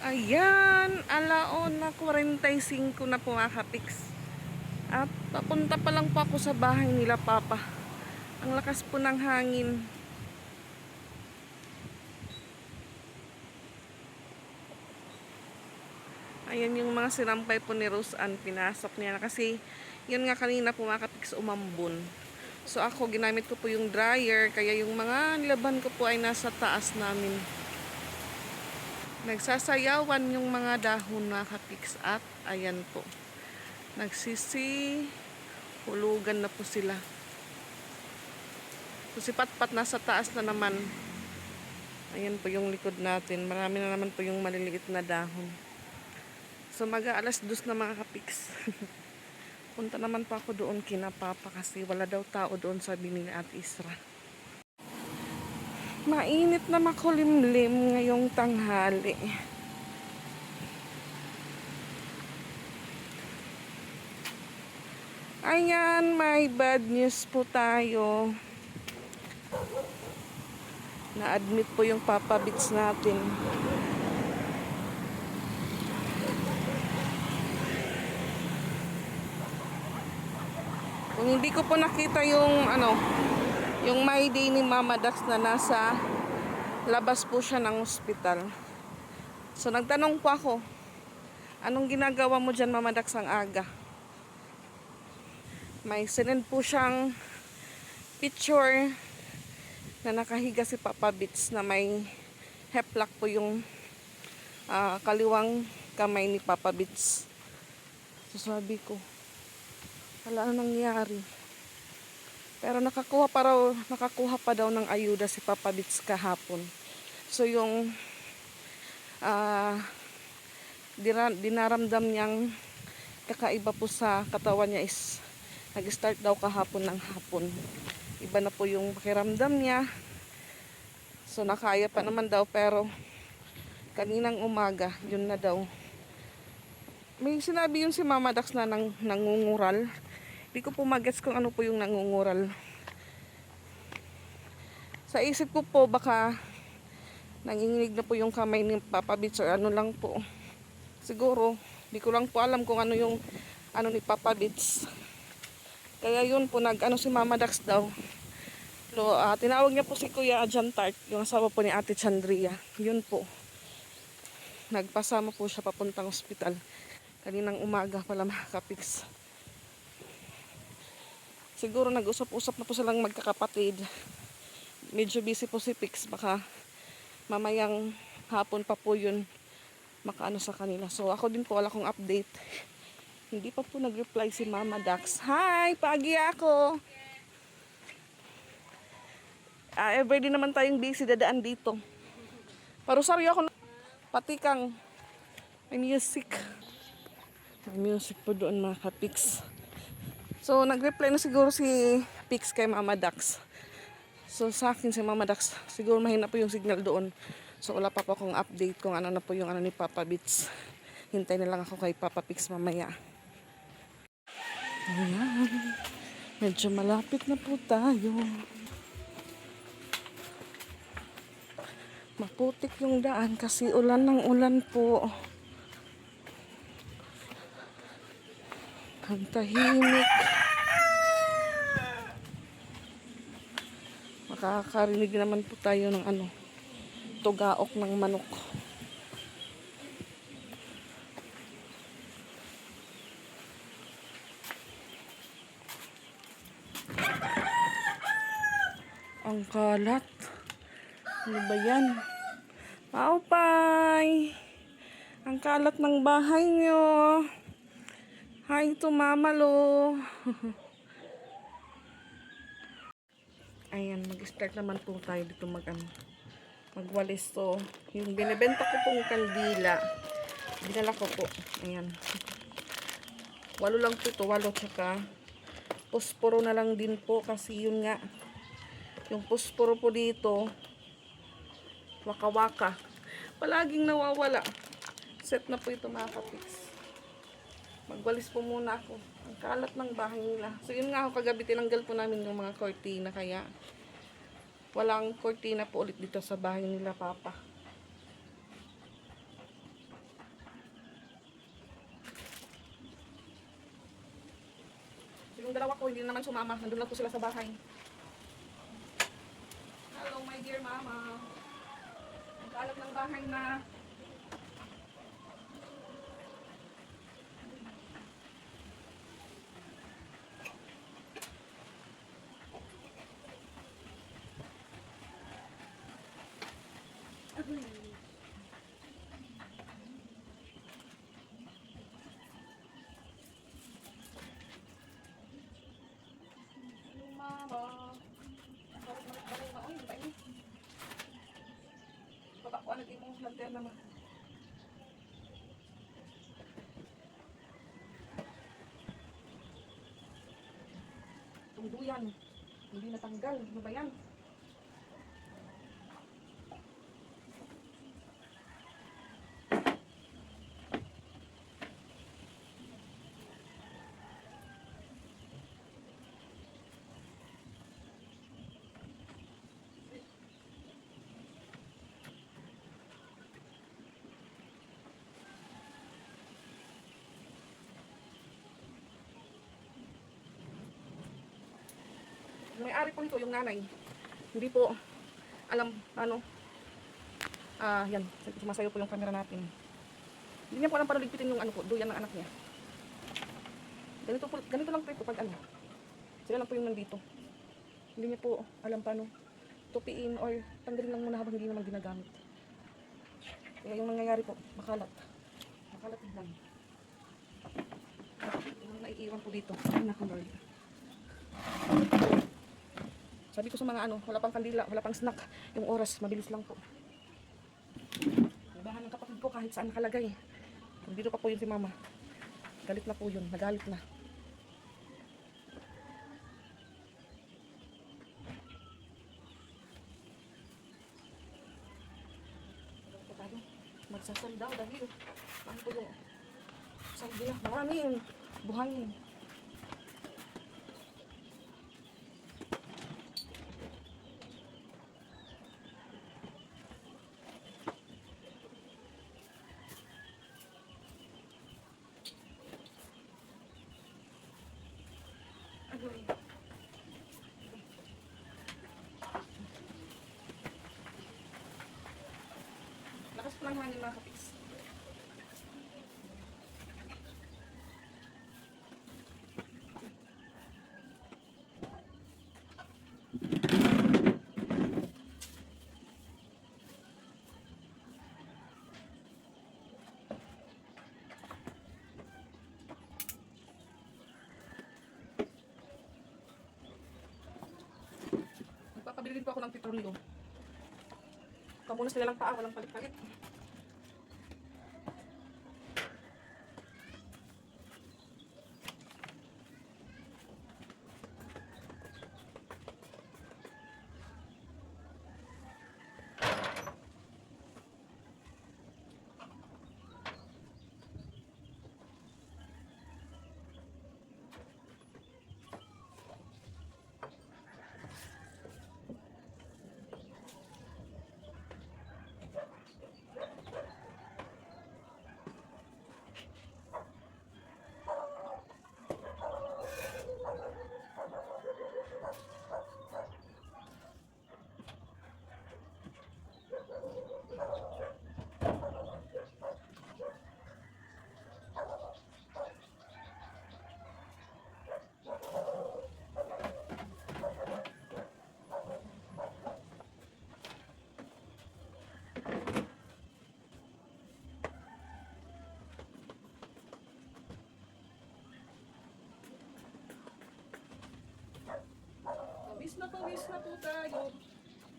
Ayan, alauna 45 na po mga kapiks. At papunta pa lang po ako sa bahay nila Papa. Ang lakas po ng hangin. Ayan yung mga sinampay po ni Rose Ann. Pinasok niya na kasi yun nga kanina po mga kapiks umambon. So ako ginamit ko po yung dryer. Kaya yung mga nilaban ko po ay nasa taas namin. Nagsasayawan yung mga dahon mga kapiks. At ayan po. Hulugan na po sila. So si Patpat nasa taas na naman. Ayan po yung likod natin. Marami na naman po yung maliliit na dahon. So mag-aalas 2 na mga kapiks. Punta naman pa ako doon kina Papa kasi wala daw tao doon, sabi ni Ate Isra. Mainit na makulimlim ngayong tanghali. Ayan, may bad news po tayo. Na-admit po yung Papa Beats natin. Kung hindi ko po nakita yung yung my day ni Mama Dax na nasa labas po siya ng ospital. So nagtanong po ako, anong ginagawa mo dyan Mama Dax ang aga? May sinend po siyang picture na nakahiga si Papa Beats na may heplock po yung kaliwang kamay ni Papa Beats. So sabi ko, wala na nangyari. Pero nakakuha pa daw ng ayuda si Papa Beats kahapon. So yung dinaramdam niyang kakaiba po sa katawan niya is nag-start daw kahapon ng hapon. Iba na po yung pakiramdam niya. So nakaya pa naman daw pero kaninang umaga, yun na daw. May sinabi yun si Mama Dax na nangungural. Hindi ko po magets kung ano po yung nangungural. Sa isip ko po baka nanginginig na po yung kamay ni Papa Beats or ano lang po. Siguro, di ko lang po alam kung ano yung ni Papa Beats. Kaya yun po si Mama Dax daw. Tinawag niya po si Kuya Jan Tart, yung asawa po ni Ate Chandria. Yun po. Nagpasama po siya papuntang ospital. Kaninang umaga pala mga kapiks. Siguro nag-usap-usap na po silang magkakapatid. Medyo busy po si Pix. Baka mamayang hapon pa po yun makaano sa kanila. So ako din po wala kong update. Hindi pa po nag-reply si Mama Dax. Hi! Pagi ako! Everyday naman tayong busy dadaan dito. Parusaryo ako. Pati kang may music. May music po doon mga ka-Pix. So nag-reply na siguro si Pix kay Mama Dax. So sa akin si Mama Dax, siguro mahina po yung signal doon. So wala pa po akong update kung ano na po yung ni Papa Beats. Hintay na lang ako kay Papa Pix mamaya. Ayan. Medyo malapit na po tayo. Maputik yung daan kasi ulan ng ulan po. Ang tahimik. Makakarinig naman po tayo ng tugaok ng manok. Ang kalat. Ano ba yan? Maupay! Ang kalat ng bahay nyo. Hi to Mama Lo. Ayan, mag-start naman po tayo dito magwalis. So, yung binibenta ko pong kandila, dinala ko po. Ayan. 8 lang po ito. 8 tsaka posporo na lang din po kasi yun nga. Yung posporo po dito, waka-waka. Palaging nawawala. Set na po ito mga kapiks. Magwalis po muna ako. Ang kalat ng bahay nila. So yun nga ako kagabi tinanggal po namin yung mga kortina kaya walang kortina po ulit dito sa bahay nila Papa. yung dalawa ko, hindi na naman sumama. Nandun lang po sila sa bahay. Hello, my dear mama. Ang kalat ng bahay na. Mama. Balik-balik-balik na. Uy, hindi tayo. Baba ko, anag imong lanterna naman. Tungduyan. Hindi natanggal. Ano ba yan? May-ari po nito yung nanay. Hindi po alam ano. Yan. Sumasayo po yung camera natin. Hindi niya po alam paano ligpitin yung ano po, duyan ng anak niya. Ganito lang po ito pag ano. Sila lang po yung nandito. Hindi niya po alam paano tupiin or tanggalin lang muna habang hindi naman ginagamit. Kaya yung nangyayari po, makalat. Makalat lang. Yung naiiwan po dito. Ay, naku Lord. Sabi ko sa mga ano, wala pang kandila, wala pang snack. Yung oras, mabilis lang po. Labahan ng kapatid ko kahit saan nakalagay. Dito pa po yun si mama. Galit na po yun, nagalit na. Magsasal daw dahil ano po yung sabi nila, maraming buhangin. Agoy. Lakas po lang hangin mga kapis. Nagpapabili din po ako ng petrolyo. Kamunas nila lang paa, walang palit-palit. Pawis na po tayo.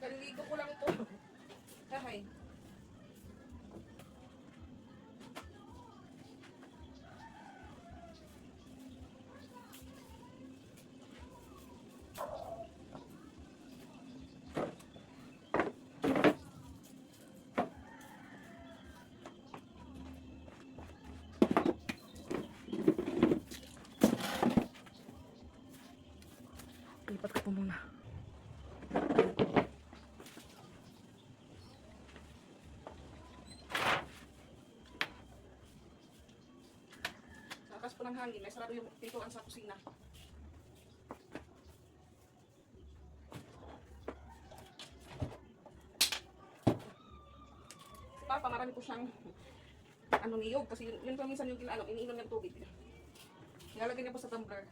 Kaliligo ko lang po. Kahay. Lipat ko po muna. Sa akas po ng hangin, may sarado yung pintuan sa kusina. siyang ano niyog. Kasi yun pa minsan yung iniinom niyang tubig. Nilalagay niya po sa tumbler.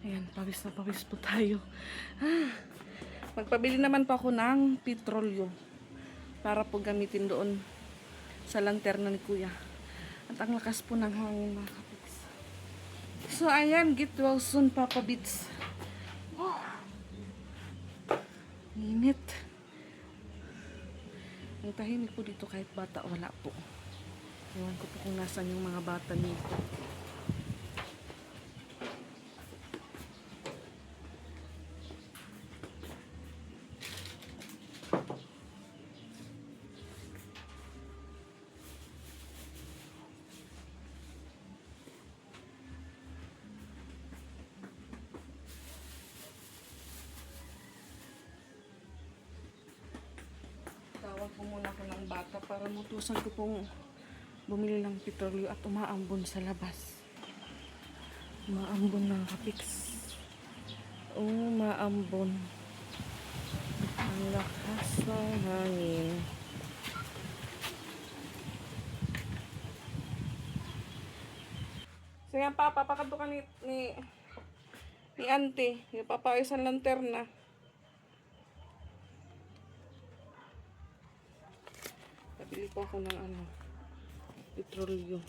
Ayan, pawis na pawis po tayo. Magpabili naman po ako ng petrolyo para po gamitin doon sa lanterna ni Kuya. At ang lakas po ng hangin, mga kapiks. So, ayan, get well soon, Papa Beats. Oh, init. Ang tahimik po dito kahit bata, wala po. Ewan ko po kung nasan yung mga bata nito. Tawag po muna ko ng bata para mutusan ko pong bumili ng petrolyo at umaambon sa labas. Umaambon ng kapiks. Umaambon. Ang lakas ng hangin. So yan pa, papakado ka ni auntie. Yung papayos ang lanterna. Bili po ako ng petrolyo.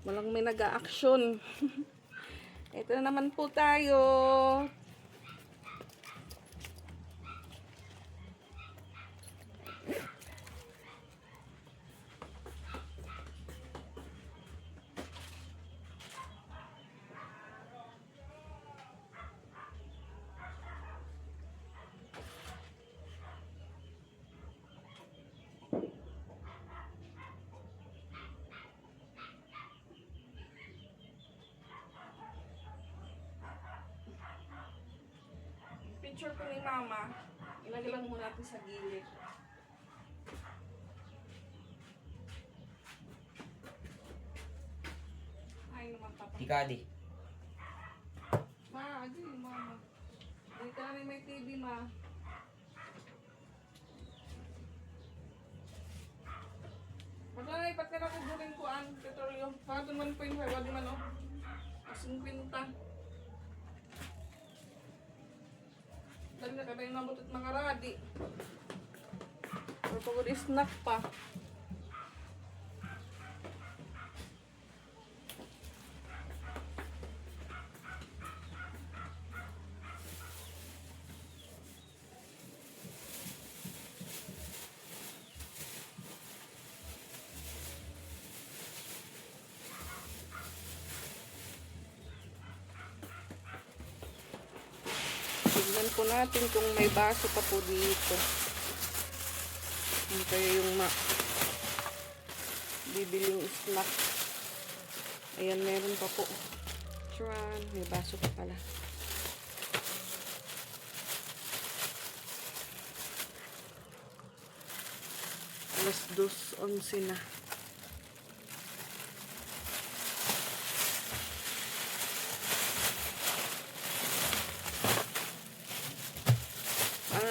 Walang may nag-a-action. Ito na naman po tayo. Picture ko ni Mama. Ilagay lang muna natin sa gilid. Ay naman papa. Tikadi. Ma, adi Mama. Dito na may TV, Ma. Maglalay, ba't ka na kuburin ko ang petrolyo? Pakatun 1.5, wadi man o. Asing pinta. Dali na kayo nabot at mga radi. Or pagod snack pa. Tignan po natin kung may baso pa po dito. Ano kaya yung bibiling snack. Ayan, meron pa po. Tran, may baso pa pala. Alas 2:11 na.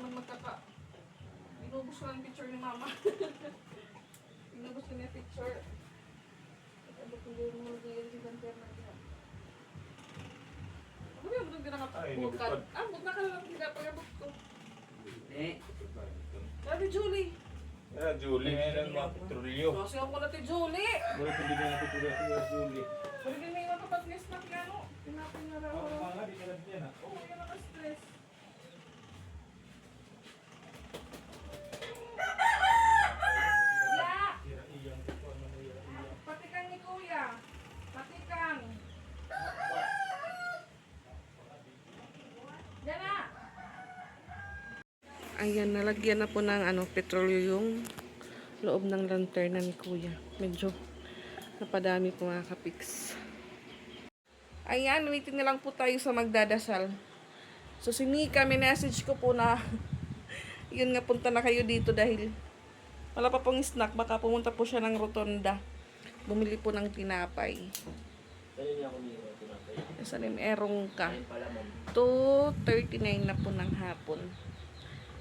naman magkaka. Inubos ko lang picture ni mama. Inubos ko niya picture. Ano kung hindi mo magiging si Banter na siya. Ano ba yung butong Ay, ginakabukan? nabukod. Ah, but na ka lang pinapagabot ko. Eh, Sabi Julie. Ah, Julie, meron mga petrolyo. Kasi ako na ti Julie. Mula pwede na natin pula si Julie. Pwede din may mga kapag-nest na piano. Pinapin na raw. Mga di ka lang yan ah. Oo, yan naka-stress. Ya! Tira iyang ito, ano mo iyang iyang. Patikang ni Kuya. Patikang. Yan na. Ayan, nalagyan na po ng petrolyo yung loob ng lanterna ni Kuya. Medyo napadami po mga kapiks. Ayan, waiting na lang po tayo sa magdadasal. So, si Nika, may message ko po na yun nga, punta na kayo dito dahil wala pa pong snack. Baka pumunta po siya ng rotonda. Bumili po ng tinapay. dali niya ako niyo tinapay. Sa erong ka. Ayun pala, ma'am. 2:39 na po ng hapon.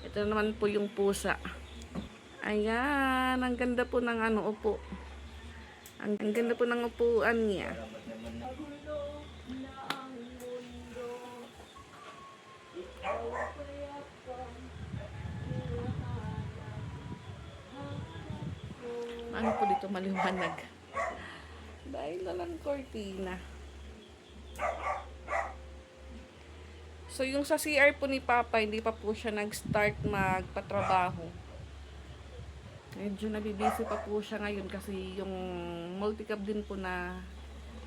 Ito naman po yung pusa. Ayan, ang ganda po ng upo. Ang ganda po ng upuan niya. Salamat naman na. Ano po dito maliwanag? Dahil walang cortina. So yung sa CR po ni Papa, hindi pa po siya nag-start magpatrabaho. Medyo nabibisi pa po siya ngayon kasi yung multicab din po na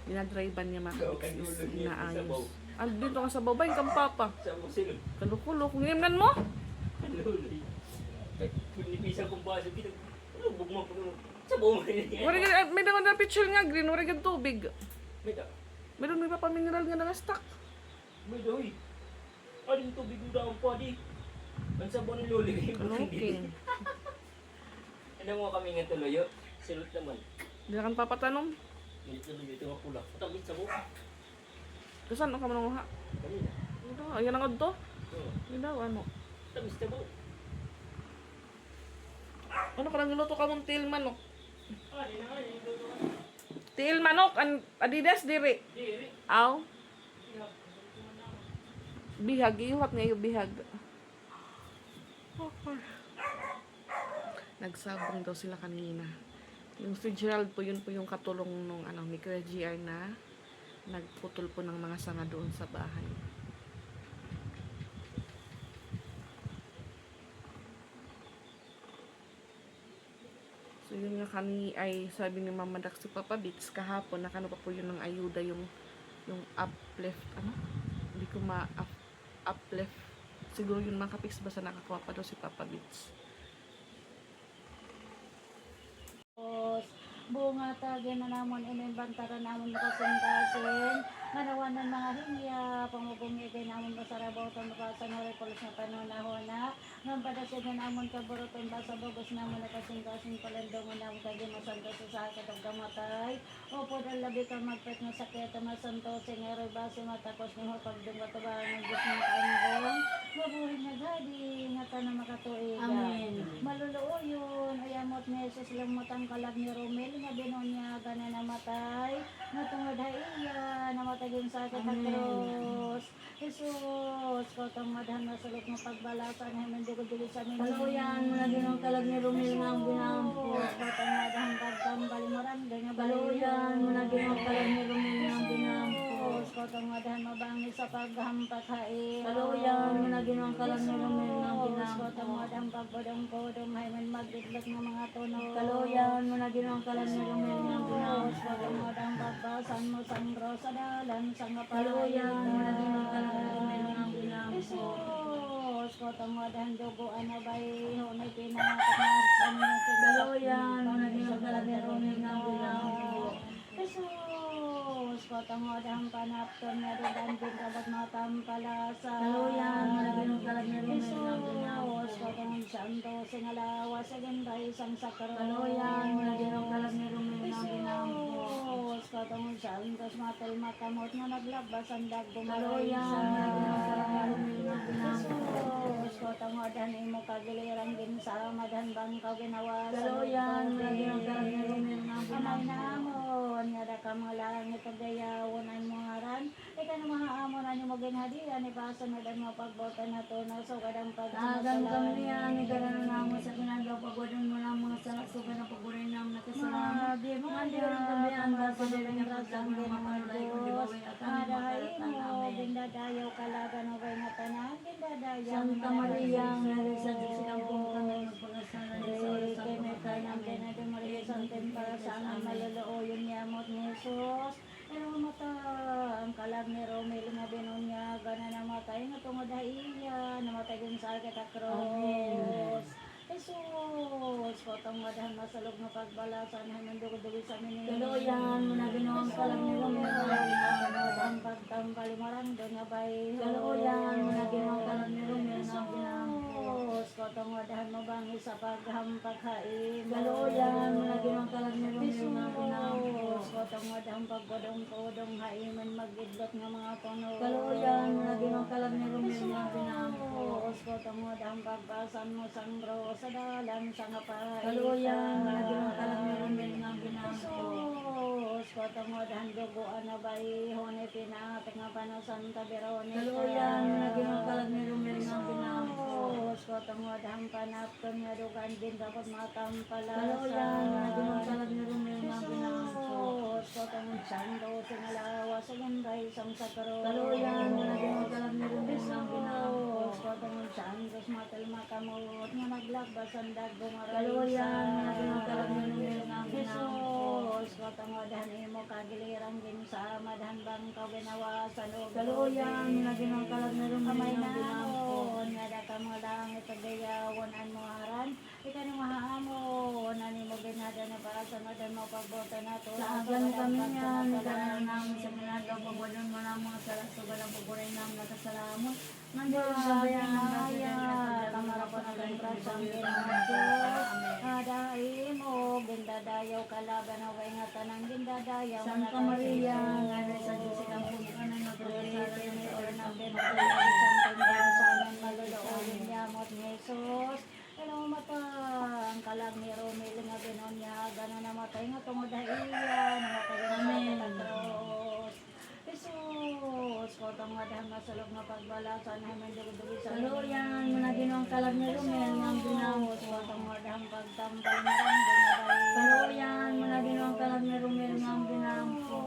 dinadrivean niya makakapis inaayos. Dito ka sa baba, yung kang Papa. Sa mo silog. Kalukulo, kung nimnan mo? Luloy. Pinipisan kong baso. Lubog mo po. Sa buong May naman na picture nga green, wala kang tubig. May da. Meron may papamineral nga na stock. May da, uy. Aling tubig mo daw po, di. Ang sabon ng luloy. Looking. Ano mo kami nga tuloyo? Silot naman. Hindi na kang papatanong. Hindi tuloy ito nga pula. Tamis sa buka. Kasan ka manunguha? Kanina. Ito, ayan ang to. Oo. Hindi daw, ano. Tamis sa buka. Ano ka nang niluto ka mong til manok? Ah, di na nga. Yung luto ka. Til manok, adidas diri. Di, Aw. Bihag, iuhat nga yung bihag. Nagsabong daw sila kanina. Yung si Gerald po, yun po yung katulong nung ni Kuya GR na nagputol po ng mga sanga doon sa bahay. So So yun nga kani ay sabi ni Mama Dax si Papa Bits kahapon nakano pa po yun ng ayuda yung uplift ano? Hindi ko uplift. Siguro yun mga kapiks basta nakakuha pa daw si Papa Bits. Bunga tagyan na namon inimbantara namon kasing-kasing nganawanan mga hingya pamugong igay namon basarabaw tan basan hore pulos na panunahona ngam padasid na namon kaburuton basa bugos namon na kasing-kasing palandong namon kay masanta sa sakit ug gamatay opo dal labi ka magpet nga sakit masanto singero base matakos ni pagdung batabangan ng Diyos ng kanbong mabuhay na gadi nga tanang makatuigan. Amen. Maluluoyon ayamot ni Jesus lumutang kalag ni Romel nga binunya gana namatay nga tungod iya namatay yung sakit at cross. Jesus ko tong madhan na sulok ng pagbalasan ay mandugod-dugod sa amin. Kaluyan mo na ginong kalag ni Romel nga ang binampo. Ko tong madhan kagtambal moran ganyan Kaluyan mo na ginong kalag ni Romel nga ang binampo. ko tong madhan mabangi sa paghampak hain. Kaluyan mo na ginong kalag ni Romel nga ang ko binampo. tong madhan pagpodong-podong ay man magdidlok ng mga tunog. Kaluyan mo na ginong kalag ni Romel nga ang binampo. ko tong madhan pagbasan mo sangro sa dalan sang Kaluyan mo na ginong kalag ni Romel nga ang binampo. Jesus, ko tong madhan duguan na bay hunay pinakatakpan ng Kaluyan mo na ginong kalag ni Romel nga ang binampo. Jesus, ko tong madhan panapton na dudan din kabat matampalasa. Kaluyan mo na ginong kalag ni Romel nga ang binampo. Jesus, ko tong santo singalawa sa ganda isang sakro. Kaluyan mo na ginong kalag ni Romel nga ang binampo. Jesus, ko tong santos matal makamot na naglabas ang dagong Kaluyan mo na ginong kalag ni Romel nga ang binampo. Jesus, ko tong madhan imo kagiliran din sa madhan bangkaw ginawa sa Kaluyan mo na ginong kalag ni Romel nga ang Amay binampo. namon, nga ka mga langit at dayawonan mo haran. Ika na mga amon na mo ginhadiran, ipasa na dan mo pagbota na to na so kadang Agam kami yan, ikaran na mo sa pinagaw pagwadon mo na mga sa suga na pagwarin namin nakasalamat. Di mo Mandi rin kami ang basa din ang rasang rasang ng mga ulay kung di bawin at ang Adahay makaratan mo, namin. bindadayaw kalagan o kay ngatanan, bindadayaw. Santa Maria, Mary sa Diyos ang kami magpagasalan niya sa oras Kay ang may pagkain kanang namin. pinado Maria Santin para sa aming malulooyon niya mo't ni Jesus. Pero mata ang kalag ni Romel nga binunya gana namatay nga tungod iya namatay din sa sakit at cross. Jesus, ko tong madhan masalog na pagbalasan ay mandugod-dugod sa amin. Kaluyan mo na ginawang kalang ni Romel nga ang binampo. Ang pagtambalimaran doon nga bay. Kaluyan mo na ginawang kalang ni Romel nga ang binampo. Jesus, ko tong madhan mabangi sa paghampag hain. Kaluyan mo na ginawang kalang ni Romel nga ang binampo. Jesus, ko tong madhan pagpodong-podong hain man magidlot nga mga tunog. Kaluyan mo na ginawang kalang ni Romel nga ang binampo. Jesus, ko tong madhan pagbasan mo sangro sa dalan sa ngapay. Kaluyan mo na ginawang kalang ni Romel nga ang binampo. Jesus, ko tong madhan duguan na bay hone pinahatik nga panasan ka Veronica. Kaluyan mo na ginawang kalang ni Romel nga ang binampo. Jesus, ko tong madhan panapton nga dugan din dapat matampalasa. Kaluyan mo na ginawang kalang ni Romel nga ang binampo. Jesus, ko tong sando singalawa sa ganday isang sakro. Kaluyan mo na ginawang kalang ni Romel nga ang binampo. Jesus, ko tong sandos matal makamot nga naglabas ang dagong aray. Kaluyan mo na ginawang kalang ni Romel nga ang binampo. Jesus, ko tong madhan imo kagiliran din sa madhan bangkaw ginawa sa loob. Kaluyan mo na ginawang kalang ni Romel Amay nga ang binampo. namon, nga da ka mo langit at gayawon an mo haran. Ika ni mahaamon, ani mo binada na para sa madan mo pagbota na to. Sa agan kami yan, ikaran na namin sa pinagaw pagwadon mo na mga suga ng pagwarin namin nakasalamot. Nandiyan sa bayan ng Maya, kamara ko na kay Prasang Ginamot. Adahi mo, bindadayaw kalaban na way nga tanang bindadayaw. Santa Maria, nga na sa Diyos ang pagkanan ng pagkasalan ni Or Oran na ng pinagdalaw sa pagkasalan malulooin niya mo't ni Jesus. Pero mata ang kalag ni Romel nga binunya gana namatay nga tungod iya namatay nga Amen. sa cross. Jesus, ko tong madhan masalog nga pagbalasan ay mandugod-dugod sa Kaluyan mo na ginawang kalag ni Romel nga ang binampo. ko tong madhan pagtampal na rin Kaluyan mo na ginawang kalag ni Romel nga ang binampo.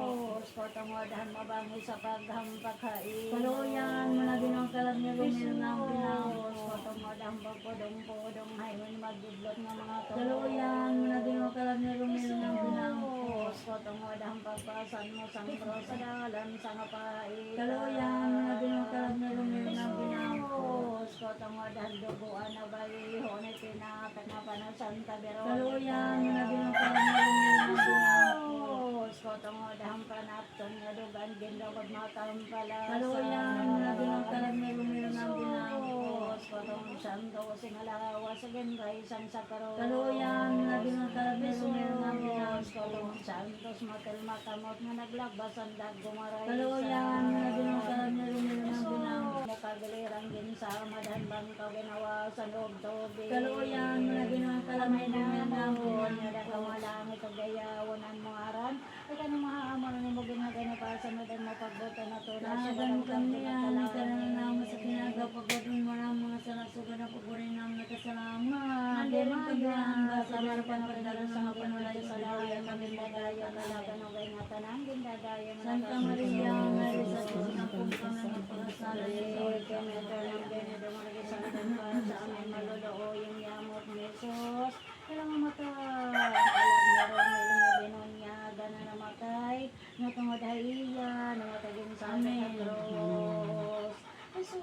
ko tong madhan mabangi sa paghampak hain. Kaluyan mo na ginawang kalag ni Romel nga ang binampo. ko tong dahang pagpodong-podong hayman magidlot ng mga Kaluyan mo na ginukalag ni Romero ng binangkos. Jesus, kotong dahang pagpasan mo sang sa dalan sang apait. Kaluyan mo na ginukalag ni Romero ng binangkos. Jesus, kotong dahang duguan na bayi, honay pinapat na panasan tabiro. Kaluyan mo na ginukalag ni Romero ng binangkos. Jesus, kotong dahang panapton nga dugan, gindawad matang pala. Kaluyan mo na ginukalag ni Romero ng binangkos. Kotong santo, singalawa sa gendray, sang sakaro. Kaluyan mo na ginukalag ni Romero ng binangkos. Kotong santos, matel makamot nga naglabas ang daggumaray. Kaluyan mo na ginukalag ni Romero ng binangkos. Mukagilirang din sa madhanbang ka ginawa sa loob tubig. Kaluyan mo na ginukalag ni Romero ng binangkos. Nga ka malangit o gayawan ang muaran. Ay ka na mahaamon ni mo ginagay na para sa madan mo pagbuto na to. Nahagan kami yan, ikananang sa kinagapagod mo ng mga salasugan na pagurin ng nakasalamat. Mandirin kami ang basa na panapadalan sa mga panulay sa lahat. Kami dadaya kalagan o gay nga tanang gindadaya. Santa Maria, Mary sa Diyos ng pumpang na magpakasala niya sa Lord, kami ito ng ganito mga sa amin maluloo yung yamot ni Jesus. Kailangan matay. Alam niya rin, may binon niya, gana namatay. Natungod haiya, namatay din sa amin ang Diyos. Jesus,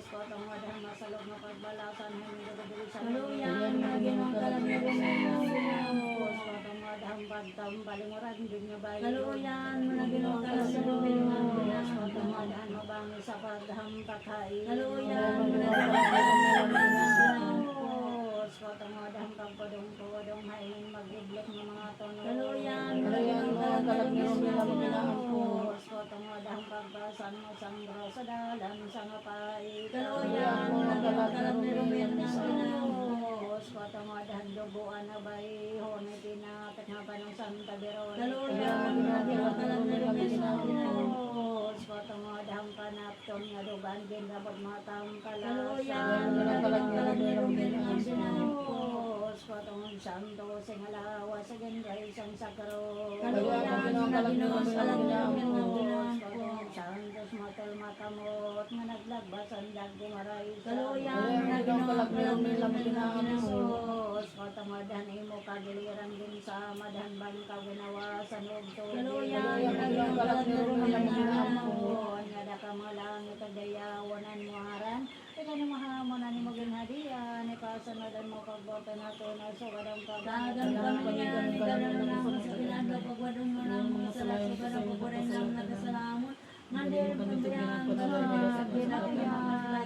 patungod ang masalog na pagbalasan, hindi ko bili sa Kaluyan, na ginungkalag ni Romero ng binangkos. patungod ang pagtang balimuran, din niyo ba Kaluyan, mo na ginungkalag ni Romero ng binangkos. patungod ang mabangi sa pagham pagkain. Kaluyan, mo na ginungkalag ni Romero ng binangkos. Patungod ang pagpudong-pudong hain mag-iblok ng mga tono. Kaluyan, mo na ginungkalag ni Romero ng binangkos. Patungod ang pagbasan mo sang sa dalan sang apay. Kaluyan, mo na ginungkalag ni Romero ng binangkos. Patungod ang duguan na bay, honay pinatak na pa ng Santa Veron. Kaluyan, mo na ginungkalag ni Romero ng binangkos. Patungod ang panapton nga dugan, ginrabot matang kalas. Kaluyan, mo na ginungkalag ni Romero ng binangkos. Patungod santo, singalawa sa gendray, sang sakaro. Kaluyan, mo na ginungkalag ni Romero ng binangkos. Patungod santos, matal makamot, nga naglagbas ang daggumaray. Kaluyan, mo na ginungkalag ni Romero ng binangkos. Jesus, patungod mo kagiliran din sa madhanban ka ginawa sa nugto. Kaluyan, mo na ginungkalag ni Romero ng binangkos. Nga da ka malangit ang gayawanan mo haran. Ika ni mahamon na ni mo ginhadian. Ipasanadan mo pagboto na to na so kadang Dagan kami yan, ikanan na naman sa pinagaw pagwadong mo ng mga salasugan na pagurin ng nakasalamot. Mandirin pagbayaan ka na, pinakaya,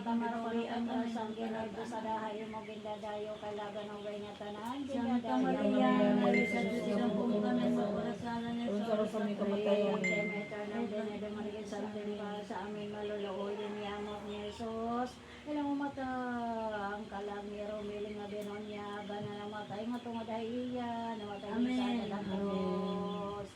Tamarorian ka sang ginardo sa dahay mo gindadayo kalagan ng gay nga tanan. Santa Maria, Mary sa Diyos ng pumpang na pagpakasala niya sa oras ng kamatayan. Sa amin maluluoyin niyamot ni Jesus. Ilang mata ang kalangiro miling nga binon niya ba na namatay nga tungod iya namatay Amen. sa Diyos.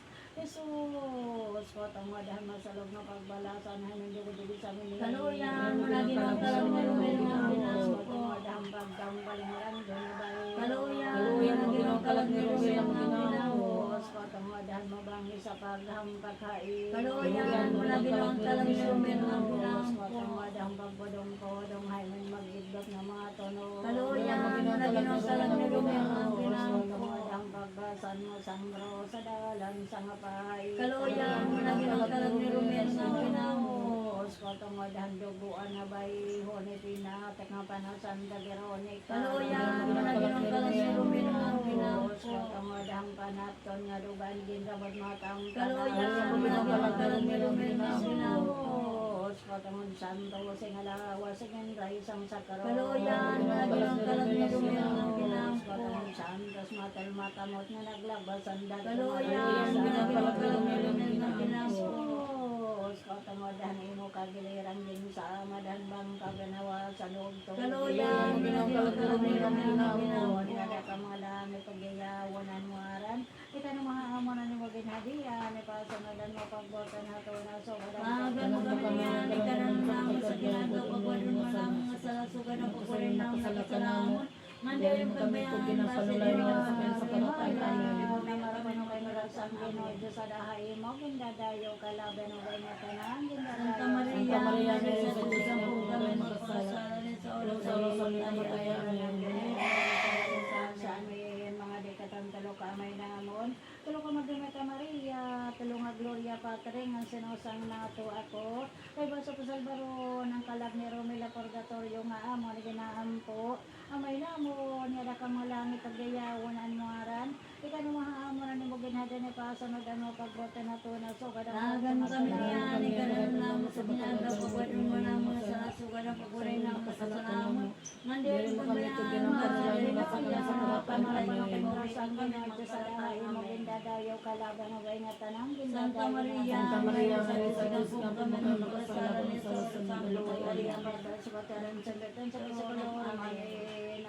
Jesus, patungod ang masalog na pagbalasan hamin dugo-dugo sa amin. Kaluyan, mo na ginungkalag ni Romero ng binangkos. Patungod ang pagkambalimuran doon na ba Kaluyan, mo na ginungkalag ni Romero ng binangkos. patungod ang mabangi sa paghampaghain. Kaluyan, mo na ginungkalag ni Romero ng binangkos. Patungod ang pagpudong-podong hayman mag-idlok ng mga tono. Kaluyan, mo na ginungkalag ni Romero ng binangkos. Patungod ang pagbasan mo sangro sa dalan sa ngapay. Kaluyan, mo na ginungkalag ni Romero ng binangkos. Patungod ang duguan na bay honitina tek nga panasan da Veronica. Kaluyan, mo na ginungkalag ni Romero ng binangkos. Patungod ang panaton nga dugan ginrabot matang Kaluyan, mo na ginungkalag ni Romero ng binangkos. patungod santo singalawa singendray sang sakaro. Kaluyan, mo na ginungkalag ni Romero ng binangkos. patungod santos matal matamot nga naglabas ang dagat. Kaluyan, mo na ginungkalag ni Romero ng binangkos. Patungod mo kagiliran din sa madhanbang kaganawa sa loob to. Kaluyan, mo na ginungkalag ni Romero ng binangkos. Kada ka mga langit pagyayawanan mo aran. Ika na mahaamon na ni mo ginhadian. Ipasanadan mo pagboto na to na so Magan kami yan, ikanan naman sa ginagawa pagwadon mo ng mga salasugan na pagurin ng nakasalamot. Mandirin pagbayaan, Pinasalulay mo sa pinsakalakay namin. may maraman ng kay marasang Pinoy Diyos sa dahay mo. Gindadayo kalaban ng kay nga tanan. Santa Gindadayo. Maria, Mary sa Diyos ng pumpang na magpakasala niya sa sa mga dekatang talo ka may namon. Tulo ka magdamay ka Maria, tulo nga Gloria Patring, ang sinusang nato ako. Kay Baso Salvaro ng kalag ni Romela Purgatorio nga amo, ni ginaampo. Amay namon, yada ka mga langit at gayawon ang muaran. Ika na mahaamon na ni mo ginhada ni pasanod ang pagbote na tunas. So, Tagan mo kami niyan, ikanan na mo sa pinaga, pagwadon mo na mga sa sugan ang paguray na kasasalamat. Nandiyan mo kami ito Santa Maria, sa isigang po kami ng pagkasalan ni Sa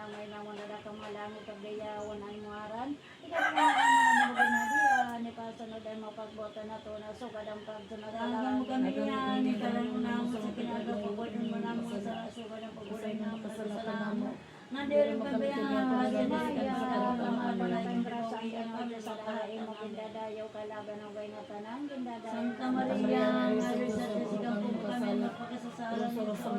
Namay namon na dakang malangit at gayawan ang muaran. Ikaw na ang mga ni pasanod ay mapagbota na to na sugad ang pagsunod. Tagan mo kami niyan, ikanan mo na mo sa pinaga, pagwadon mo na mga sa sugan ang paguray na kasasalamat. Nandiyan mo kami ang Maya, mamatay grasa ang kami sa kain mo gindadayaw kalaban ng way nga tanang gindadayaw. Santa Maria, Mary sa isigang po kami ng pagkasasalan ni Sa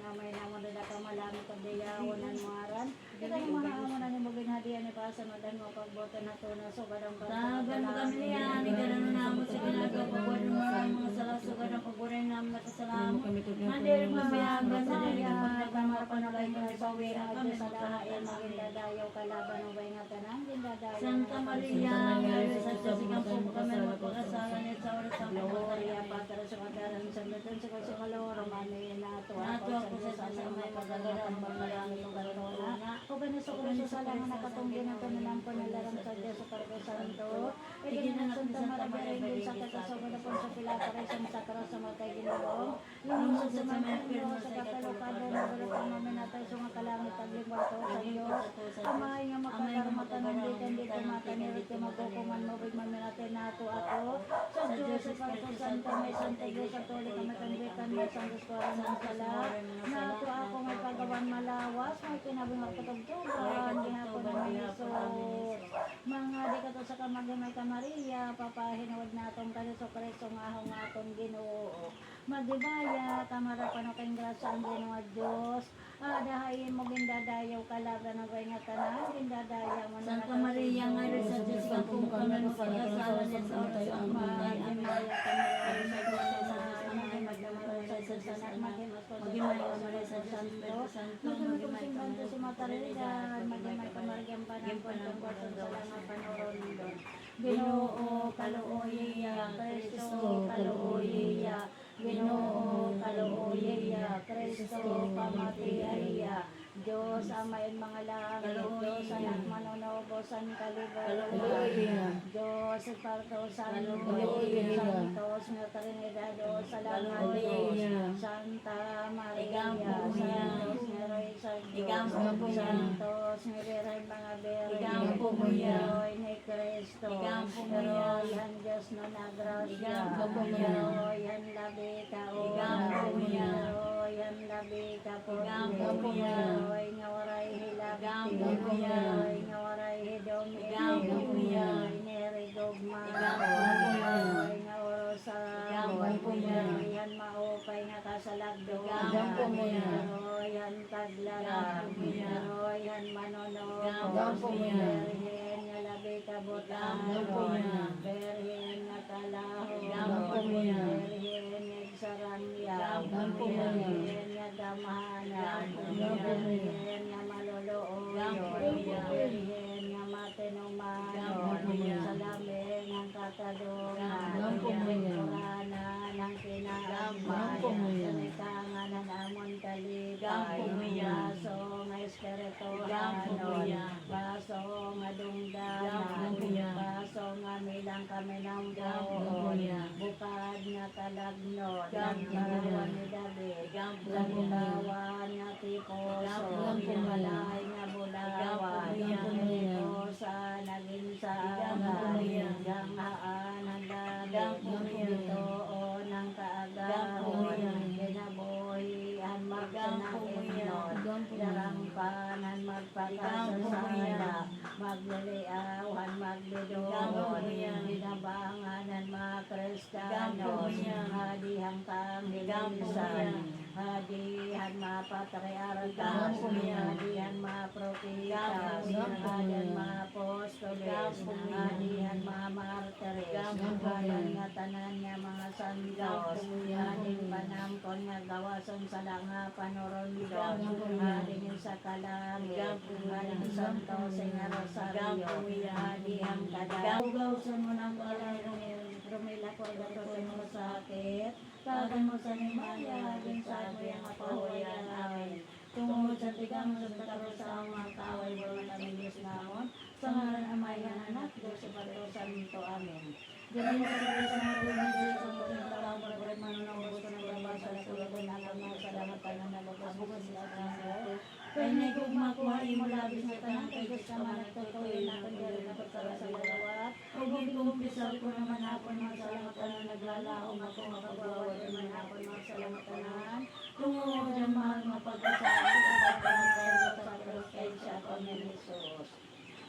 Namay namon na dakang malangit at gayawan ang muaran. Ito yung mga amo na ni mo ginhadian ni pasanodan mo pagboto na to na sugad ang Tagan mo kami niyan, ikanan mo na mo sa pinaga, pagwadon mo na mga sa sugan ang paguray na kasasalamat. Nandiyan mo kami ang Maya, kamarapan na kayo sa wira at sa lahain mo gindadayaw kalaban ng way nga tanang gindadayaw. Santa Maria, Mary sa isigang po kami ng pagkasalan ni Sa oras ang Gloria paguray. Patri sa kadaran sa lutan sa kasungaloro mani na to Nato ako sa may pagagaran pagmarami ng karona. O ganito ko sa sala nga nakatunggi ng kanilang panalarang sa Diyos sa Parque Santo. Igi na Santa Maria rin sa katasoga na po sa Pilata rin sa sakra sa mga kay Ginoo. Lumusan sa mga Pino sa katalukado na balutang namin natin sa mga kalangit at lingwato sa Diyos. Amay nga makakarmatan ng dito mata ni Rito magukuman mo big mami natin nato ako. Sa Diyos sa Parque Santo may Santa Diyos at tuloy kami kandikan may Santos Tuwaran ng Sala. Nato ako may pagawan malawas, may kinabing magpatugtugan, gihapon ng Yesus. Mga di ka to sa kamagimay ka Maria, papahinawad natong kaniso Kristo nga ahong atong Ginoo. Magdibaya, tamara pa no kayong grasa ang Ginoo at Diyos. Dahayin mo gindadayaw kalaban ng way nga tanan, gindadayaw mo na Santa Maria, Mary sa isigang po kami ng pagkasalan ni Sa oras ang Amay, paguray. amay, kamay, amay, magdamay sa sasanak, magimay ka Maria sa Santo. Magdamay ka Maria sa Mataridad, magdamay ka Maria ang panang kwartong sa langang panoron doon. Ginoo, kaluoyiya, Kristo, kaluoyiya, Ginoo, kaluoyiya, Kristo, pamatiaya, Diyos, amayin mga langit, Diyos, anak manonobosan kalibutan, Diyos, ipartosan, Santos, Trinidad, salamat, Santa Maria, Santos, Meroy, Santos, Meroy, mga Beroy, Meroy ni Cristo, Meroy, ang Diyos na nagrasya, Meroy, ang labi ka, Meroy, ang labi ka po, Meroy, nga waray hilabti, Meroy, nga waray hidom, Meroy, neridogma, Meroy, nga orosa, Meroy, yan maupay nga kasalagdo, Meroy, yan taglara, Meroy, yan manonog, Berhen, nga labi ka butang, Berhen, nga kalahon, Berhen, nga sarangya, Berhen, nga damahanan, Berhen, nga maluluoy, Berhen, nga matinumanon, salamin ang katadungan, Kurana ng kinaaman, sanitangan ng amon kalibay, baso nga espirituhanon, baso nga dungganan, baso nga milang kami ng buhon, bukad nga kalagnon, karawan ni David, labutawan nga tiposo, balay nga bulawan, tiposa naging saagan, ganghaan ang langit, tuon ang kaagahon, kinabuhian magsanagin nun, darangpanan magpakasasala, magliliawan, maglidon, Gamo yan. binabanganan mga Kristiyano, Gamo yan. hadihang kang Gamo hilalisan, yan. hadihan mga patriarkas, Gamo yan. hadihan mga propitas, Gamo yan. hadihan mga apostoles, Gamo yan. hadihan mga martires, Gamo hadihan yan. nga tanan nga mga santos, Gamo yan. hading panamkon nga gawason sa langa panorondos, Gamo yan. hading sa kalangit, Gamo yan. hading santo sa rosario, Gamo yan. hadihang kadal. Gawgawasan mo ng palay, rumila ko gato sa mga sakit, tagan mo sa nimaya, din sa mo yung mapahuyan namin. Tungod sa tigang sa pagkaro sa mga kaaway mo na kami Diyos naon, sa ngalan ng mayan anak, Diyos sa patusan nito, amin. Ganyan sa pagkaro sa mga tulong Diyos sa mga taong pagkaro manunong gusto ng babasa na tulog na mga salamat ka na nalabas mo sa akin. Kaya na kung makuha mo labis na tanang kay Diyos ka man at tutuloy na kung gano'n na pagkara sa lawat. O ginumpisal ko naman ako mga salamat ka na naglalaong ako mapagwawad naman ako mga salamat ka na. Tungod ang mahal mga pagkasabi ko at pagkakaroon sa Diyos kay siya ko ni Jesus.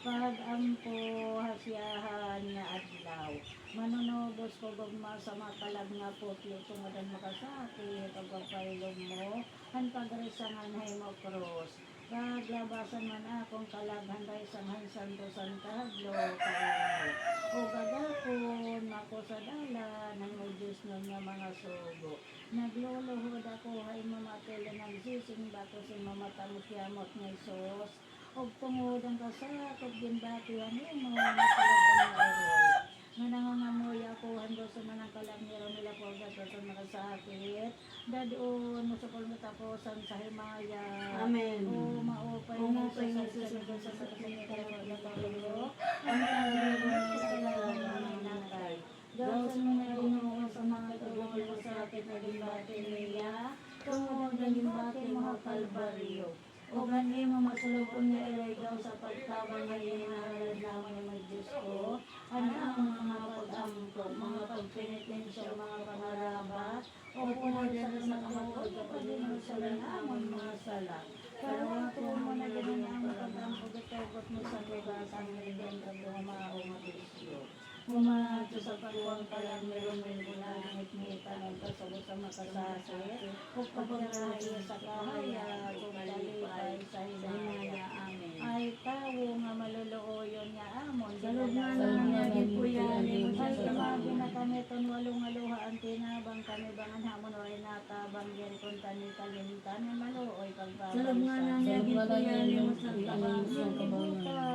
Pag-ampo hasyahan nga adlaw. Manunobos ko gugma sa makalag nga putyo sungadan makasakit pagpapailog mo han pagresangan hay mo cross. Paglabasan man akong kalaghan kay sanghan santo santahadlo kaano. O gagakon ako sa dala ng Diyos nun nga mga sugo. Nagluluhod ako hay mamatila ng sising bako si mamatamot-yamot ng Isos. Og tungod ang kasakot ginbatihan mo nakalagan ng eroy. Nga nangangamoy ako hando sa manang kalangiro nila po gato sa nakasakit. Dadoon mo sa pagmataposan sa himaya. Amen. O maupay mo sa sasagot sa sakasakit na paglo. Ang kalangiro sa kalaban ng nakay. Daw sa mga ginoo sa mga tugong mo sa akin na gimbati niya. Tungod ang gimbati mo kalbaryo. O gani mo masulupon niya iregaw sa pagtabang na hinahalad naman ng Diyos ko. Ano ang mga pag-ampo, mga pagpinitensya, mga pangarabat, o punod sa nakamatod kapag sa lanamon mga sala. Pero ang mo na ganun ang pag-ampo, gatagot mo sa libasan ng ibang kagumao mga bisyo. Umato sa pagkuang palang meron langit ni tanong kasabot sa makasasay. Kung pagkarahiya sa kahaya, kung talipay sa hinaya, amin. Ay tawo nga malulooyon nga amon. Salugman na naging po yan. Ay kamagin na kami ton walong aluha ang tinabang kami bangan hamon o natabang din kung tani-talintan. Ay maluoy pagbabaw. Salugman na naging po yan.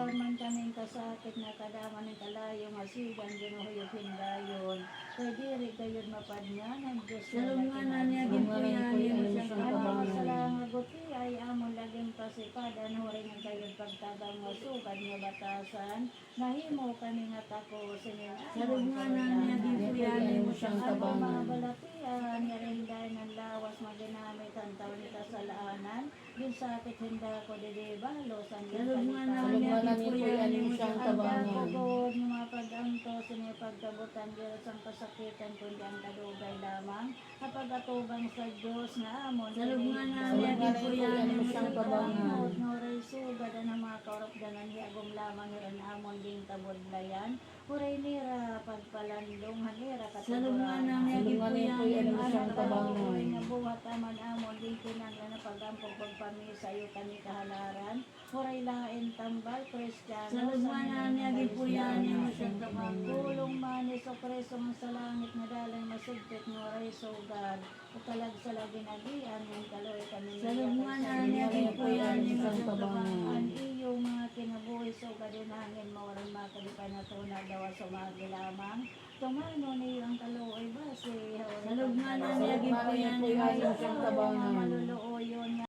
Bukan man kaming kasakit na kadaman ng kalayo nga sigang ginuhuyog hindayon. Kay diri gayud mapadnyan ang Diyos Salugman na naging po yan. ano sa nga guti ay amon laging pasipadan hori nga gayud pagtabang nga sugad nga batasan nahimo kami nga tako sinin Salugman na naging po yan. ang mga balatian nga rinday ng lawas maginamit ang taon ni kasalaanan din sakit hinda ko didi balos ang Salugman na palitan. naging po yan. Ang dagogod ng mga pag-amto, sinipagkabutan Diyos ang kasakitan kundi ang kadugay lamang. Kapag atubang sa Diyos na amon. Salugman na naging po yan. Noray sugad ang mga karopdanan hiyagom lamang iran amon din kabudlayan. Huray nira pagpalandong hanira Salugman na naging po yan. Huray nga buhat aman amon din kinanglan na pag-ampog pagpamisa iyo kani kahalaran. Huray lain tambal Kristiyano. Salugman na naging po yan. Kulong manis o preso ng sa langit na dalang masugpit ng oray sugad. O talag sa laginagian ng kaloy kami. Salugman na naging po yan. Ang iyong mga kinabuhi sugad din hangin mawaran mga kalipan na tunag dawa sa mga lamang. Tumano ni ang kaloy base. Salugman na naging po yan. Maluluoyon nga.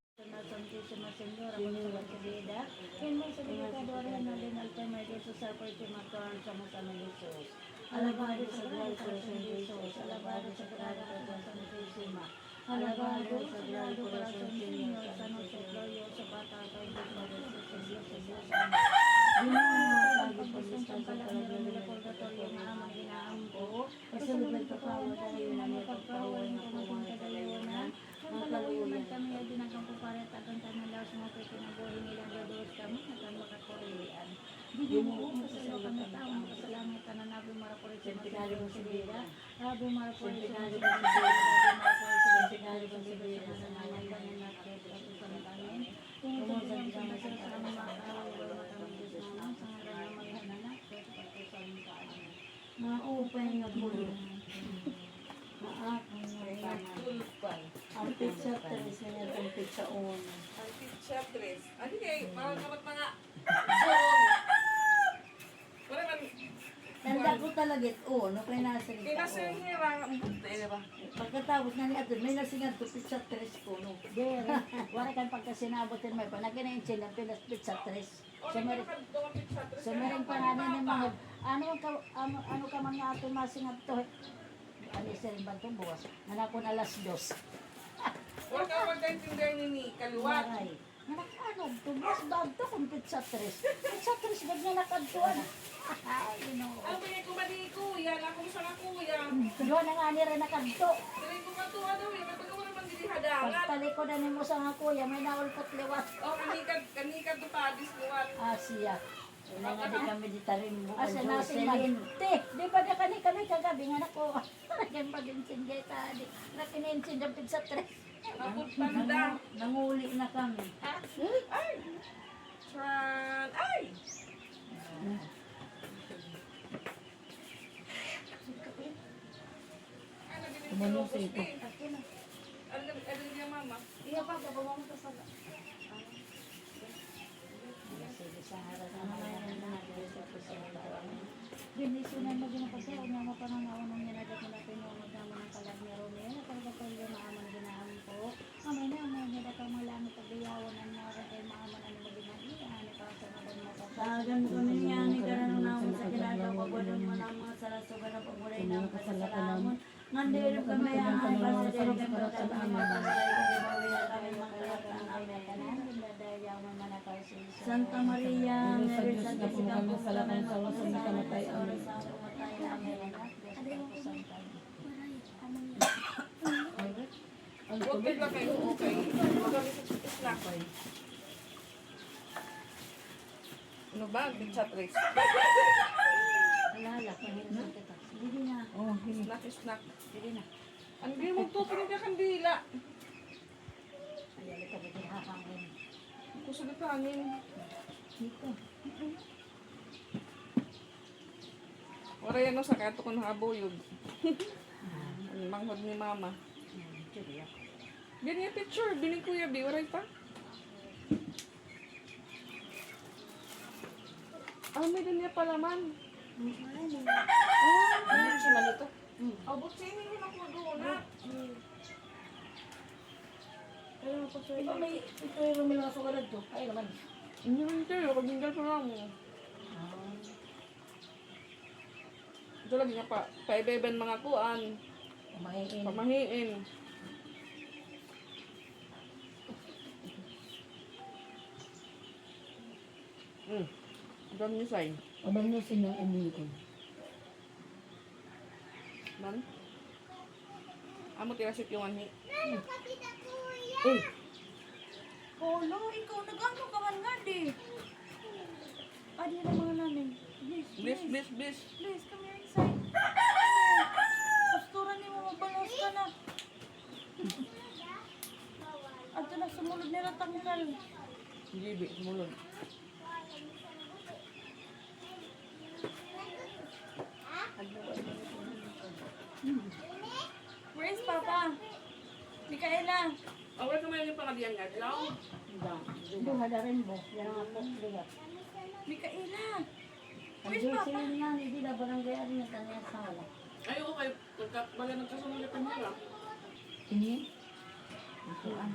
Santísima Señora, Consuelo Vida, quien más predicadora en el tema de Jesús, Matón, somos a Jesús. Alabado sagrado corazón de Jesús, alabado sagrado corazón santísima, alabado sagrado corazón Señor, sa nosotros Dios, sa patata y Dios, sa Dios, amén. Ginaan ang pagpasang palangiro nila purgatorio na amang ginaampo, kasulubad kapawa tayo na may pagpawan ng kumapang kadayunan, ang kaluyan kami ay ginagang puparet at ang kanalaw sa mga kinabuhi nilang gados kami at ang makakurian. Kasalo kami tao, makasalangit ka na nabi marapulit sa masinari mo si Bida. Nabi marapulit sa masinari mo si Bida. Nabi marapulit sa masinari mo si Bida. Sa naman kami nakit at isang kami. Kung ito bilang sa masarap sa mga makawal, matamang Diyos naman, sa ngalan na maghanap, at patusan ka. Maupay nga bulo. Maakong nga Tulpan. ang pizza 3 na itong pizza 1. Ang pizza dress. Ano kay, parang kapat mga zone. Wala man, Tanda ko talaga ito, no? Kaya nasa rin kinasa yung hirang ang buti, di ba? Pagkatapos na niya may nasingat to pizza 3 ko, no? Dere, wala kang pagkasinabotin mo, panaginainsin ang pilas pizza 3. O, Sa hindi meron, nakagawa pizza dress. sa meron pa nga na ng mga, ano ka mga ato masingat to, alisa rin ba ito buwas, manakon alas 2. Wala ka magkaintindihan ni Kaliwat. Waray. Anak, ano, tubos bag to kung pizza 3. Pizza 3, bag na nakadtuan. Ay, no. Ang pinay ko ba ni Kuya, na kung saan Kuya. Doon na nga nila nakadto. Pinay ko ka to, ano eh, kapag wala man dili hadangan. Pagtalikodan ni mo sa nga kuya, may naulpot liwat. O, kanikad to padis Liwat. Siya. Wala nga di kami di tarin mo. Asa na si Mante. Di ba na kami kagabi nga nako. Nagyan pa din singgeta. Nakininsin ng pizza 3. Napot tanda. Nanguli na kami. Ay! Tran! Ay! Ano sa ito? Ano niya mama? Iya pa, gabawang ka sa... Binisunan mo ginapasya, unya mo pananawan ng ninagat na natin yung magdama ng kalagmero niya. Talaga po yung maaman ginahan po. Amay na, amay niya datang malangit at biyawan ng mga kay maaman ano mo ginahiyan. Ikaw sa madan mo sa Tagan kami niya ni karang naman sa ginagawa pagwadon mo ng mga sarasugan ng pagwalay ng kasalamon. Nandito kami ang ay basta din kami kasalamon. Pagwalay kami bawian kami makalatan. Amen. Santa Maria, Mary Santa Sigang Pusalaman sa wasan na kamatay. Amen. Huwag kayo lang kayo. Okay. Huwag kami sa snack. Ano ba? Pizza tres. Alala, pahinsin kita. Sige na. Snack. Sige na. Ang di mo to, pinagka kandila. Ayali ka, bigyan hahangin. Gusto na kanin. Dito. Wala yan no, sa kato ko nakabuyog. Ang manghod ni mama. Sige. Ganyan picture, bini kuya, di waray pa. May ganyan pala man. Ano si Malito? Abot sa inyo na ko doon na. Ito may, ito yung mga sugalad to. Ay naman. Hindi man kayo, kaginggal pa lang mo. Ito lagi nga pa, paibeben mga kuan, Kumain. pamahiin. Ang dami niyo say. Abang nyo sinang umi ko. Man? Amo tirasit yung anhi. Polo, ikaw nag-ano ka man nga di. Adi na mga namin. Please, Bis. please, come here inside. Pasturan niyo mo magbalos ka na. Ato na sumunod nila tangkal. Gibi, mulod. Where is Papa? Mikaela. Awal ka may yung pangadiyan nga, dilaw. Duha na rin mo. Yan ang ako. Diba? Mikaela. Ang JC nga, hindi na barangay rin ang kanyang sala. Ay, okay. Baga nagkasunod na pamura. Ini? Ang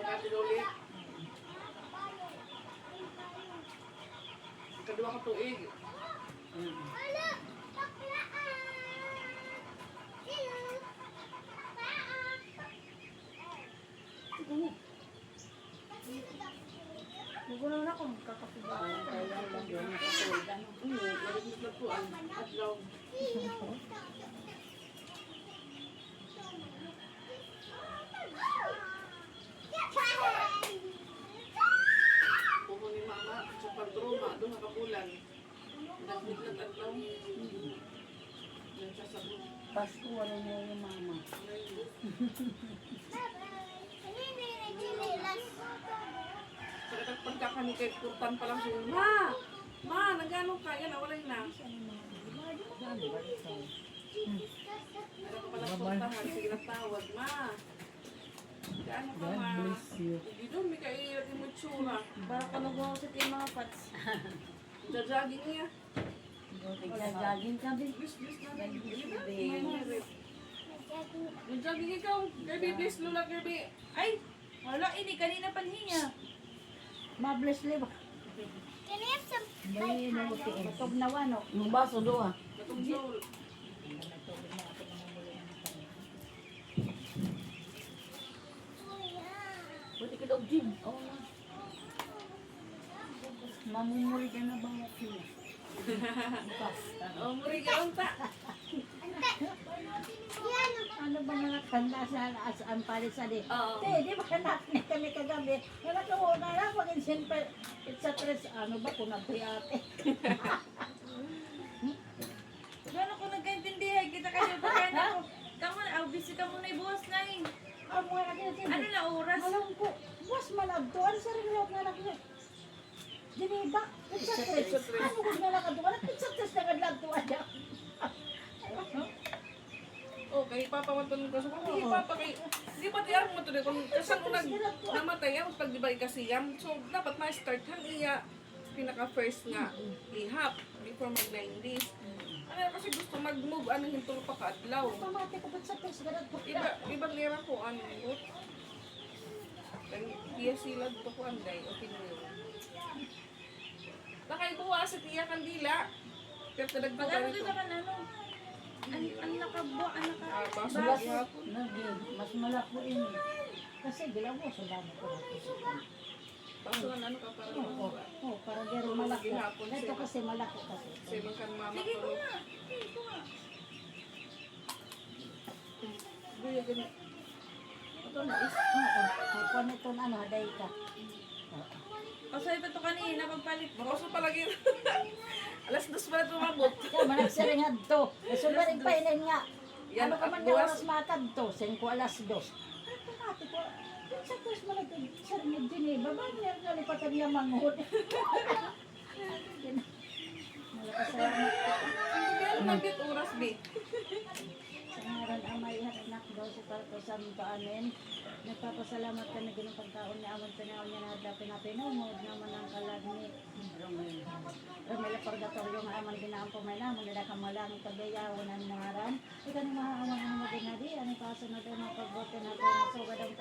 kasi ulit. Kadua ka tuig. Siguro na kung kakasibahan. Maligis na po ang adlaw. Puho ni mama sa pagdroma, doon nakabulan. Naglit na tatlo. Yan sa sabon. Pasko, wala na yung mama. Sa pagkakani kay Kurtan pa lang siya. Ma, nagano ka? Yan, nawalay na. Ano pala puntahan? Sige na tawag, ma. Gaano ka, ma? Hindi doon, may kailat yung matsura. Para kanugaw sa tiyan mga pats. Jajaging niya. Nagjaging kami. Bis na rin. Jajaging ikaw. Kirby, please, Lula, Kirby. Ay! Wala, ini kanina panhiya. Mabless liba. May nabutiin. Matog na wano. Yung baso doon. Katong Joel. Buti ka daw, Jim. Oo na. Mamumuli ka na bang sila? Oh, muri ka unta. Ano ba mga kanda sa ang palit sa di? Oo. Di ba natin kami kagabi? Wala ka na lang, pag-insin pa. It's a tres, ano ba, kung nabiyate. Gano'n ko nagkaintindihan kita kayo pa kaya ako. Kamu, busy ka muna ibuhos na eh. Ang mga natin, Ano na oras? alam ko, buwas malagdoan sa rin lang na natin. Diniba, it's a tres. Ano kung nalakaduan? It's a tres na nagladuan niya. Oh, kay Papa matulog ko. So, kung Papa kay... Di ba tiyang matulog? Kung kasang unang namatay, ang pagdibay kasi yan. So, dapat ma-start han iya pinaka-first nga ihap before mag-9 days. Ano kasi gusto mag-move, ano hintong pa kaadlaw. Pamati ko ba't sa tres ganat po? Ibang lera ko, ano yun. Iya silad to ko anday, okay na yun. Nakay buwas at iya kandila. Kaya talag ko Pag-ano dito ka na ano? Ang nakabo, ang baso naka... ihapon. Mas malako ini. Kasi gilaw mo sa dami ko natin. Baso nga ano ka para Oh, para gero malako. Ito kasi malako kasi. Kasi makan mama Sige ko ko. nga. Sige ko nga. Buya ganit. Ito na is. Oo. Kung ito na ano, haday ka. O so ito to kanina, pagpalit ko. Makaso palagi. Alas 2 pala tumabot. Kaya managsiringad to. Kasi ba rin painin nga. Yan, Ano ka man at na buwas. oras matag to? 5 alas 2. Pamati ko. Sa tres malagay. Siringad din eh. Babang niya nalipatan niya manghod. Malakas salamat. Hindi ano nagit oras, B. Sa ngaran amay anak daw sa santo amen. Nagpapasalamat kami ginong pagkaon ni amon pinaon niya na dapin na pinumod naman ang kalag ni Romela Purgatorio nga amon ginaampo may namon nila kamalang pagayawon ang ngaran. Ikaw ni maaamon ang mga dinadi ani paso na tayo mga pagbote na tayo na sugad ang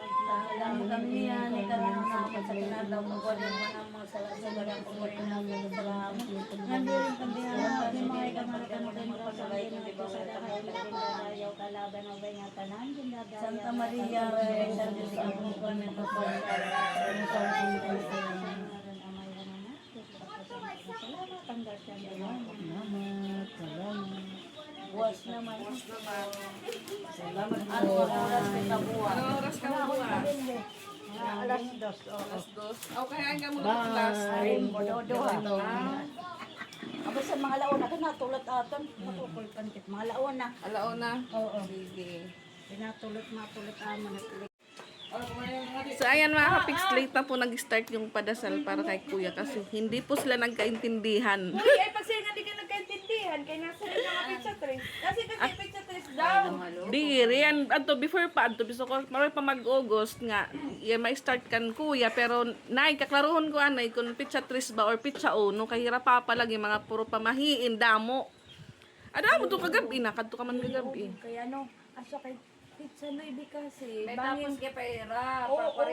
Alam kami niya, ni karang sa mga sa kinadaw mo ko ng mga sa gadang ko rin namin sa salamat. Nandirin pandihan ni mga ikamarakan mo din ko sa lain ng ito sa dahay na ginagayaw kalaban ng bay nga tanan ginagayaw. Santa Maria, Reina de Dios, ang kami buwas naman. Salamat. Ano oras kita buwan? Ano oras ka mo buwas? Alas 2. Alas 2. O kaya nga muna ng class. Aba sa mga laona ka natulot aton. Matukol pankit mga laona. Alauna. Oo. Sige. Pinatulot matulot amon at So ayan mga kapix, late na po nag-start yung padasal para kay kuya kasi hindi po sila nagkaintindihan. Uy, ay pag sila hindi ka nagkaintindihan, kaya nasa rin mga pizza tres. Kasi pizza tres daw. Di, riyan, ato before pa, ato biso ko, maroy pa mag-August nga, yan may start kan kuya, pero nay, kaklaruhon ko anay, kung pizza tris ba or pizza uno, kahirap pa lagi mga puro pamahiin, damo. Adamo to kagabi, nakadto ka man kagabi. Kaya ano, aso kay pizza no ibi kasi. may tapos kay paira, Oo,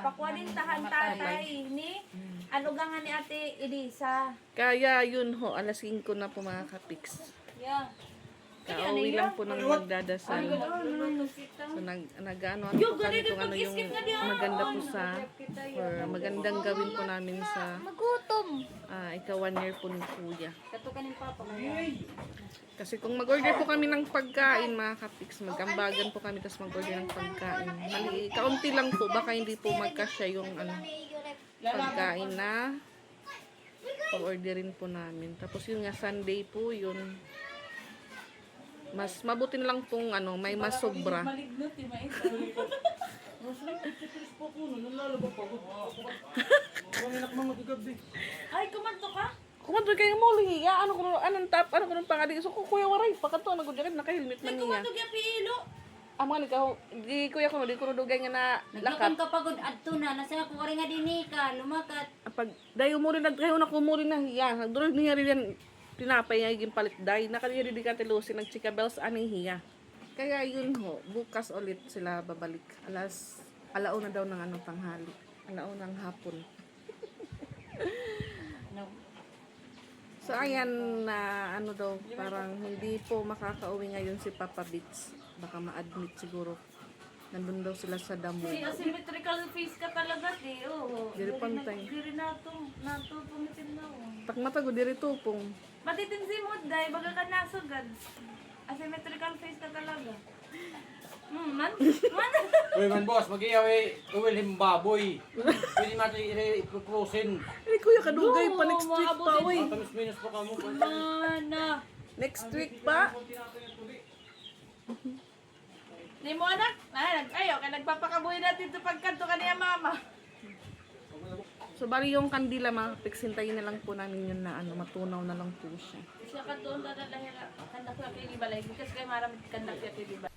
pakwarintahan tatay ni ano nga ni Ate Elisa. Kaya yun ho, alas 5 na po mga kapix. Yeah. Kauwi lang po ng magdadasal. So nag-ano po kami kung ano yung maganda po sa or magandang gawin po namin sa ika 1 year po ni kuya. Kato kanin papa mo. Kasi kung mag-order po kami ng pagkain mga kapix, magambagan po kami tapos mag-order ng pagkain. Mali, kaunti lang po, baka hindi po magkasya yung pagkain na pag-orderin po namin. Tapos yun nga, Sunday po yun. Mas mabuti na lang pong ano, may mas sobra. Malignot, di ba? Ay, kumanto ka? Kumadto kayo mo, liya. Ano ko, anong tap, ano ko nung pangali. So, kuya waray, pagkato, ano ko dyan, naka-helmet man Ay, niya. kumanto kaya piilo. Amo ikaw, di kuya ko no, di ko dugay nga na Naglakon lakat. ka pagod adto na nasa ako nga dinhi ka lumakat. Pag dayo mo rin kayo na kumuli na hiya. Nagdurog niya rin yan tinapay nga iging palit day. Nakaliya rin di ka tilusin ng chika bells aning hiya. Kaya yun ho, bukas ulit sila babalik. Alauna daw ng ano tanghali. Alauna ng hapon. So ayan na ano daw, parang hindi po makakauwi ngayon si Papa Beats. Baka ma-admit siguro. Nandun daw sila sa damo. Si asymmetrical face ka talaga, di. Oo. Diri pantay. Diri nato pumitin na. Tak mata ko diri tupong. Matitin si mo, day. Baga ka nasugad. Asymmetrical face ka talaga. Man. Uy man boss, mag-iyaw uwil himbaboy. Pwede natin i-closein. Ay kuya kadugay pa next week pa oy. Minus pa ka mo. Mana. Next week pa. Ni mo anak? Ayaw, kaya nagpapakabuhay natin ito pagkanto ka niya mama. So bali yung kandila mapiksintayin na lang po namin yun na ano, matunaw na lang po siya. Siya kantoon na lahira. Kandak ka kay Libalay. Kasi kay maraming kandak ka kay Libalay.